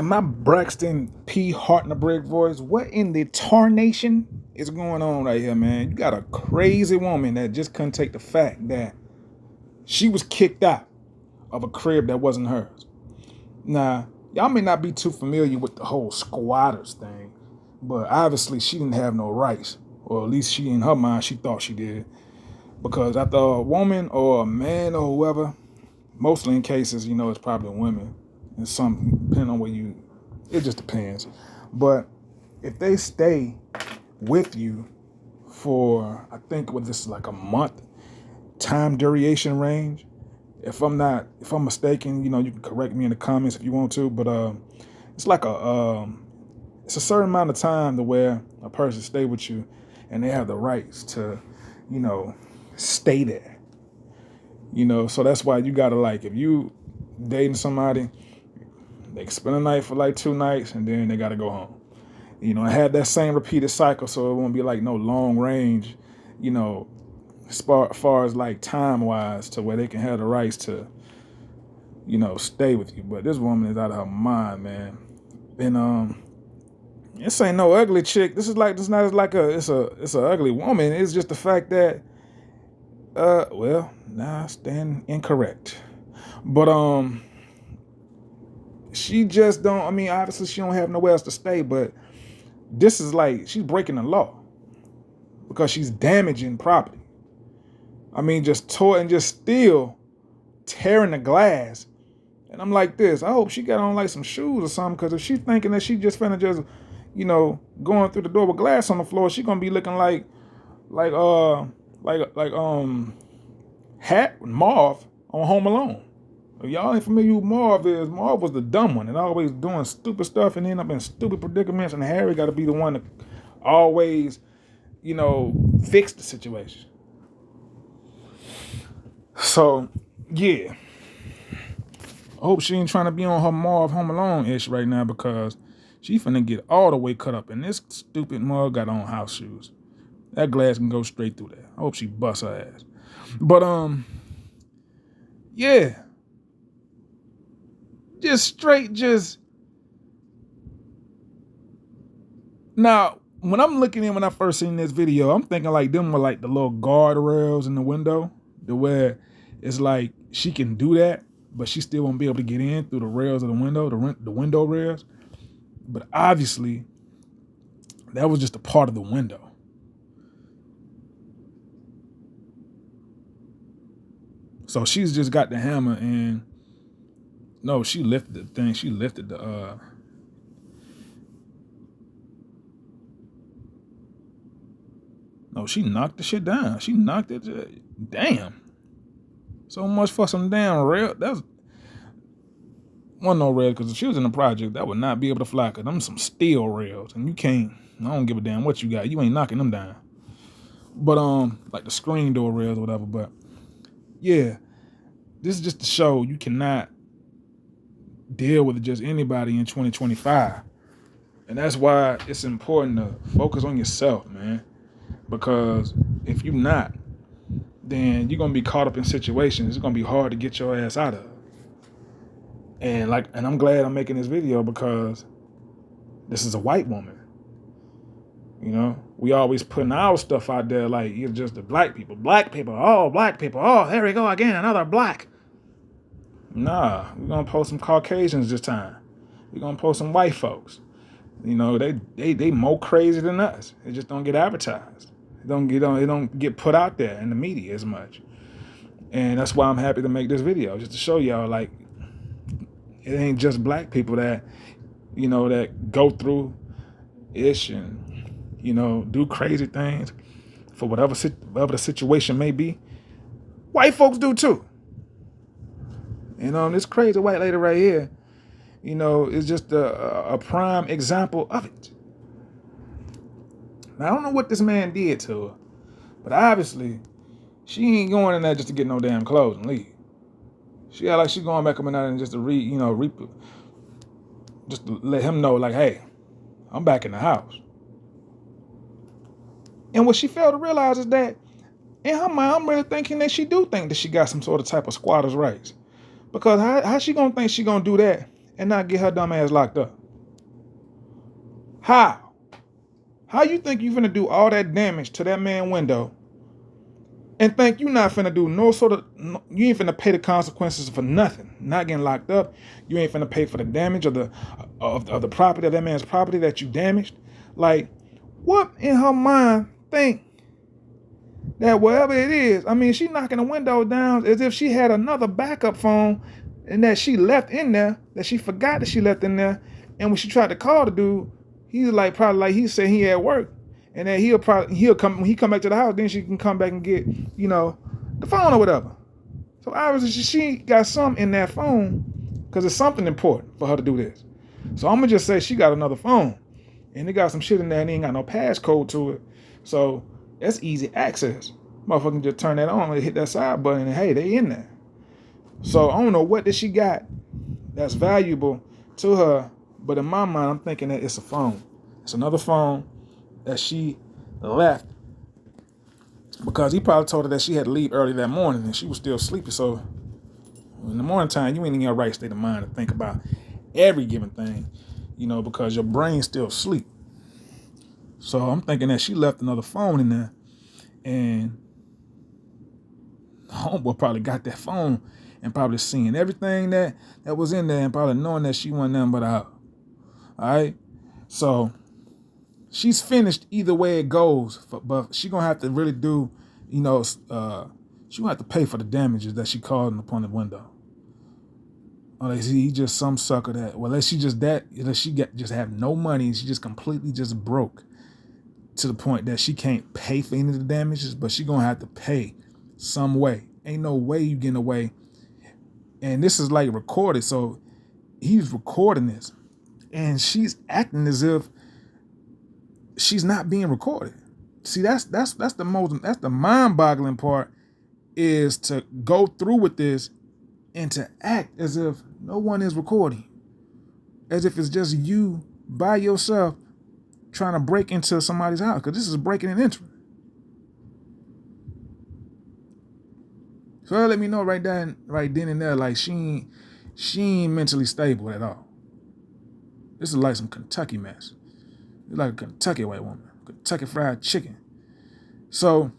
And my Braxton P. Hartnebrick voice, what in the tarnation is going on right here, man? You got a crazy woman that just couldn't take the fact that she was kicked out of a crib that wasn't hers. Now, y'all may not be too familiar with the whole squatters thing, but obviously she didn't have no rights. Or at least she, in her mind, she thought she did. Because after a woman or a man or whoever, mostly in cases, it's probably women. And some, depending on where it just depends. But if they stay with you for, I think what this is like a month time duration range. If I'm mistaken, you can correct me in the comments if you want to, but it's like it's a certain amount of time to where a person stay with you and they have the rights to, stay there. So that's why you gotta, like, if you dating somebody, they can spend a night for like 2 nights and then they gotta go home. Have that same repeated cycle so it won't be like no long range, as far as like time wise to where they can have the rights to, stay with you. But this woman is out of her mind, man. And this ain't no ugly chick. It's not like it's a ugly woman. It's just the fact that I stand incorrect. But she just don't, obviously she don't have nowhere else to stay, but this is like she's breaking the law because she's damaging property. Just still tearing the glass. And I'm like this. I hope she got on like some shoes or something, because if she's thinking that she just finna just, going through the door with glass on the floor, she gonna be looking like Hat Marv on Home Alone. If y'all ain't familiar with Marv was the dumb one and always doing stupid stuff and end up in stupid predicaments, and Harry got to be the one to always, fix the situation. So, yeah. I hope she ain't trying to be on her Marv Home Alone-ish right now, because she finna get all the way cut up. And this stupid mug got on house shoes. That glass can go straight through there. I hope she busts her ass. But, yeah. Now, when I first seen this video, I'm thinking like them were like the little guardrails in the window, to where it's like she can do that, but she still won't be able to get in through the rails of the window, the window rails. But obviously, that was just a part of the window. So she's just got the hammer and no, she lifted the thing. She lifted the No, she knocked the shit down. She knocked it. Damn. So much for some damn rail. That's no rail, because if she was in the project, that would not be able to fly, because them some steel rails. And you can't, I don't give a damn what you got. You ain't knocking them down. But like the screen door rails or whatever. But yeah, this is just to show you cannot deal with just anybody in 2025. And that's why it's important to focus on yourself, man. Because if you're not, then you're gonna be caught up in situations it's gonna be hard to get your ass out of. And I'm glad I'm making this video, because this is a white woman. We always putting our stuff out there like it's just the black people. Black people, oh, there we go again, another black. Nah, we're gonna post some Caucasians this time. We're gonna post some white folks. They more crazy than us. It just don't get advertised. It don't get put out there in the media as much. And that's why I'm happy to make this video, just to show y'all, like, it ain't just black people that, that go through ish and, do crazy things for whatever the situation may be. White folks do too. This crazy white lady right here, is just a prime example of it. Now, I don't know what this man did to her, but obviously, she ain't going in there just to get no damn clothes and leave. She got like she going back up in there and just to just to let him know, like, hey, I'm back in the house. And what she failed to realize is that in her mind, I'm really thinking that she do think that she got some sort of type of squatter's rights. Because how she gonna think she gonna do that and not get her dumb ass locked up? How? How you think you finna do all that damage to that man window and think you not finna do you ain't finna pay the consequences for nothing, not getting locked up. You ain't finna pay for the damage of the property, of that man's property that you damaged. Like, what in her mind think that whatever it is, I mean, she knocking the window down as if she had another backup phone and that she left in there, that she forgot that she left in there. And when she tried to call the dude, he's like, probably like he said he at work. And then he'll come when he come back to the house, then she can come back and get, the phone or whatever. So obviously she got something in that phone because it's something important for her to do this. So I'm gonna just say she got another phone. And it got some shit in there and it ain't got no passcode to it. So that's easy access. Motherfucker can just turn that on and hit that side button and hey, they in there. So I don't know what that she got that's valuable to her, but in my mind, I'm thinking that it's a phone. It's another phone that she left because he probably told her that she had to leave early that morning and she was still sleepy. So in the morning time, you ain't in your right state of mind to think about every given thing, because your brain's still asleep. So I'm thinking that she left another phone in there and homeboy probably got that phone and probably seeing everything that was in there and probably knowing that she wasn't nothing but a hoe. All right? So she's finished either way it goes, but she going to have to really do, she going to have to pay for the damages that she caused upon the window. Unless he just some sucker unless she just have no money and she just completely just broke to the point that she can't pay for any of the damages, but she going to have to pay some way. Ain't no way you getting away. And this is like recorded, so he's recording this. And she's acting as if she's not being recorded. See, that's the mind-boggling part, is to go through with this and to act as if no one is recording. As if it's just you by yourself trying to break into somebody's house, because this is breaking and entering. So let me know right then and there, like she ain't mentally stable at all. This is like some Kentucky mess. It's like a Kentucky white woman, Kentucky Fried Chicken. So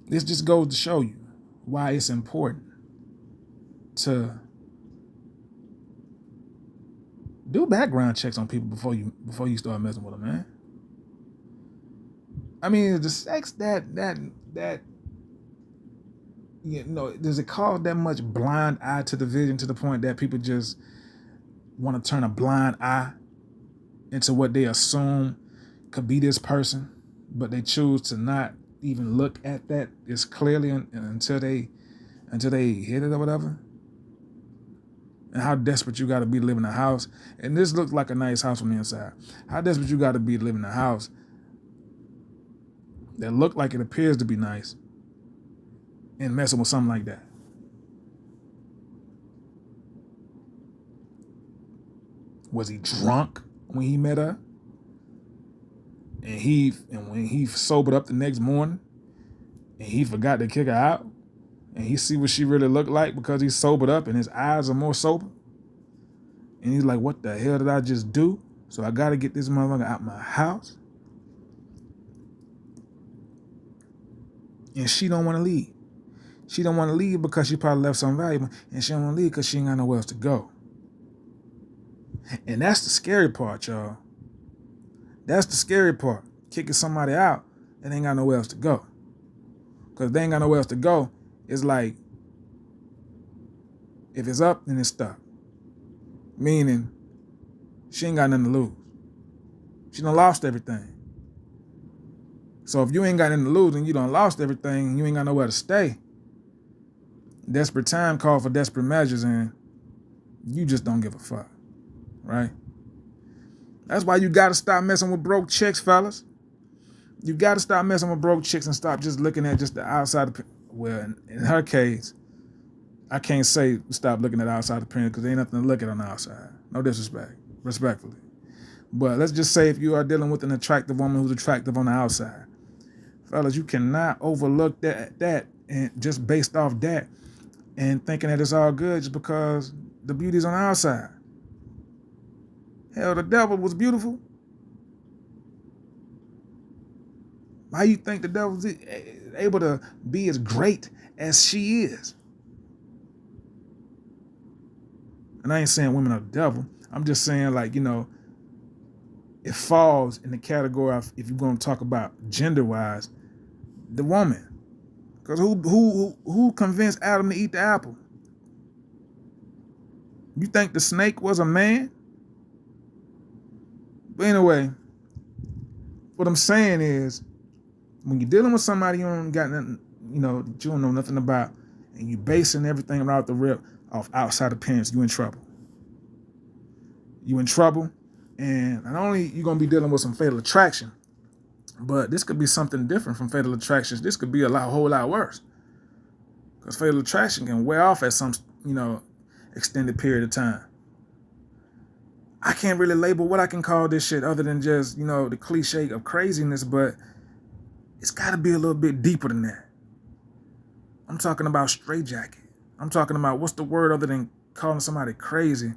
this just goes to show you why it's important to do background checks on people before you start messing with them, man. I mean, the sex that does it cause that much blind eye to the vision to the point that people just want to turn a blind eye into what they assume could be this person, but they choose to not even look at that as clearly until they hit it or whatever? And how desperate you got to be to live in a house. And this looks like a nice house from the inside. How desperate you got to be to live in a house that look like it appears to be nice and messing with something like that. Was he drunk when he met her? And when he sobered up the next morning and he forgot to kick her out and he see what she really looked like because he sobered up and his eyes are more sober. And he's like, what the hell did I just do? So I got to get this motherfucker out my house. And she don't want to leave. She don't want to leave because she probably left something valuable. And she don't want to leave because she ain't got nowhere else to go. And that's the scary part, y'all. That's the scary part. Kicking somebody out and ain't got nowhere else to go. Because they ain't got nowhere else to go, it's like, if it's up, then it's stuck. Meaning, she ain't got nothing to lose. She done lost everything. So if you ain't got nothing to lose and you done lost everything and you ain't got nowhere to stay, desperate time call for desperate measures and you just don't give a fuck, right? That's why you got to stop messing with broke chicks, fellas. You got to stop messing with broke chicks and stop just looking at just the outside of, well, in her case, I can't say stop looking at the outside of the penis because there ain't nothing to look at on the outside. No disrespect, respectfully. But let's just say if you are dealing with an attractive woman who's attractive on the outside, fellas, you cannot overlook that and just based off that, and thinking that it's all good just because the beauty's on the outside. Hell, the devil was beautiful. How you think the devil's able to be as great as she is? And I ain't saying women are the devil. I'm just saying, like, it falls in the category of, if you're going to talk about gender-wise, the woman. Because who convinced Adam to eat the apple? You think the snake was a man? But anyway, what I'm saying is, when you're dealing with somebody you don't got nothing, that you don't know nothing about, and you basing everything right off the rip off outside appearance, you in trouble. You in trouble, and not only you gonna be dealing with some fatal attraction, but this could be something different from fatal attractions. This could be a whole lot worse, because fatal attraction can wear off at some extended period of time. I can't really label what I can call this shit other than just the cliche of craziness, but it's got to be a little bit deeper than that. I'm talking about straitjacket. I'm talking about, what's the word other than calling somebody crazy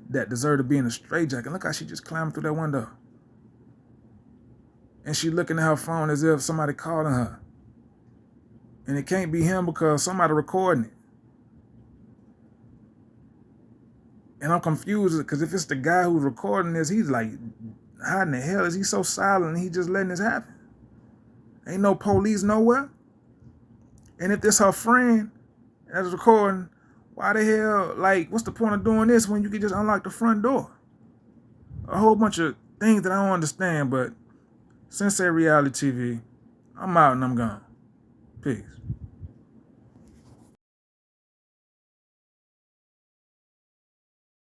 that deserve to be in a straitjacket? Look how she just climbed through that window. And she looking at her phone as if somebody calling her. And it can't be him because somebody recording it. And I'm confused because if it's the guy who's recording this, he's like, how in the hell is he so silent and he just letting this happen? Ain't no police nowhere. And if this her friend that's recording, why the hell, what's the point of doing this when you can just unlock the front door? A whole bunch of things that I don't understand, but Sensei Reality TV, I'm out and I'm gone. Peace.